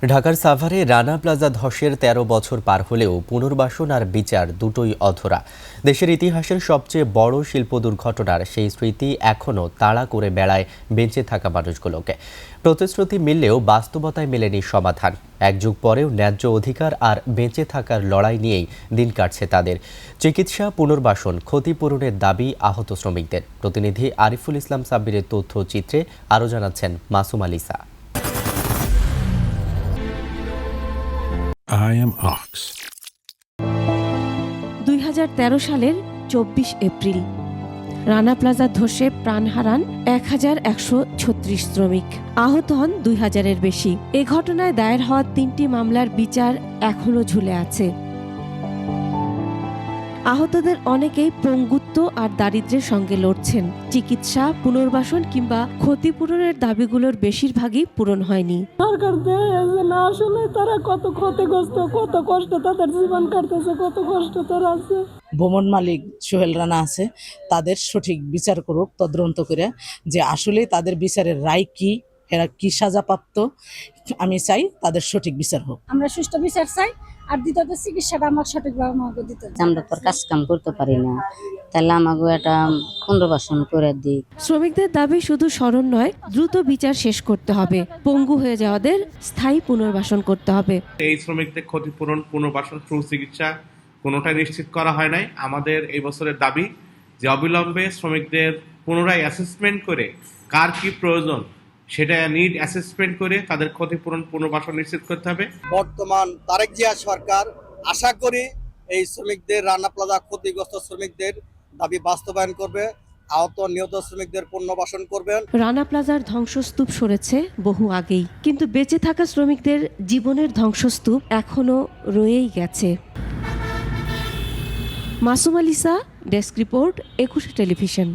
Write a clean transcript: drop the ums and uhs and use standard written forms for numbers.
ঢাকার সাভারে রানা প্লাজা ধসের ১৩ বছর পার হলেও পুনর্বাসন আর বিচার দুটোই অধরা। দেশের ইতিহাসের সবচেয়ে বড় শিল্প দুর্ঘটনার সেই স্মৃতি এখনও তাড়া করে বেড়ায় বেঁচে থাকা মানুষগুলোকে। প্রতিশ্রুতি মিললেও বাস্তবতায় মেলেনি সমাধান। এক যুগ পরেও ন্যায্য অধিকার আর বেঁচে থাকার লড়াই নিয়েই দিন কাটছে তাদের। চিকিৎসা, পুনর্বাসন, ক্ষতিপূরণের দাবি আহত শ্রমিকদের। প্রতিনিধি আরিফুল ইসলাম সাব্বিরের তথ্যচিত্রে আরও জানাচ্ছেন মাসুম আলিসা। I am Ox. ২০১৩ সালের ২৪ এপ্রিল রানা প্লাজা ধসে প্রাণ হারান ১,১৩৬ শ্রমিক। আহত হন ২,০০০-এর বেশি। এ ঘটনায় দায়ের হওয়া ৩টি মামলার বিচার এখনও ঝুলে আছে। আহতদের অনেকেই পঙ্গুত্ব আর দারিদ্র্যের সঙ্গে লড়ছেন। চিকিৎসা, পুনর্বাসন কিংবা ক্ষতিপূরণের দাবিগুলোর বেশিরভাগই পূরণ হয়নি। সরকার দেয় না, আসলে তারা কত ক্ষতিগ্রস্ত, কত কষ্ট তাদের জীবন কাটতেছে, কত কষ্ট তারা আছে। ভবন মালিক সোহেল রানা আছে, তাদের সঠিক বিচার করুক তদন্ত করে, যে আসলে তাদের বিচারের রায় কি, এরা কি সাজাপ্রাপ্ত। আমি চাই তাদের সঠিক বিচার হোক। আমরা সুষ্ঠু বিচার চাই, আর দ্বিতীয়ত চিকিৎসাটা আমার সঠিকভাবে আমাকে দিতে। আমরা তো কাজ কাম করতে পারি না, তাহলে আমাকে এটা পুনর্বাসন করে দিই। শ্রমিকদের দাবি শুধু স্মরণ নয়, দ্রুত বিচার শেষ করতে হবে। পঙ্গু হয়ে যাওয়াদের স্থায়ী পুনর্বাসন করতে হবে। এই শ্রমিকদের ক্ষতিপূরণ, পুনর্বাসন, সুচিকিৎসা কোনোটাই নিশ্চিত করা হয় নাই। আমাদের এই বছরের দাবি যে অবিলম্বে শ্রমিকদের পুনরায় অ্যাসেসমেন্ট করে কার কি প্রয়োজন সেটা নিড অ্যাসেসমেন্ট করে তাদের ক্ষতিপূরণ, পুনর্বাসন নিশ্চিত করতে হবে। বর্তমান তারেক জিয়া সরকার আশা করি এই শ্রমিকদের, রানা প্লাজা ক্ষতিগ্রস্ত শ্রমিকদের দাবি বাস্তবায়ন করবে, আহত নিহত শ্রমিকদের পুনর্বাসন করবেন। রানা প্লাজার ধ্বংসস্তূপ সরেছে বহু আগেই, কিন্তু বেঁচে থাকা শ্রমিকদের জীবনের ধ্বংসস্তূপ এখনো রয়েই গেছে। Masum আলিসা, desk report, ২১ television.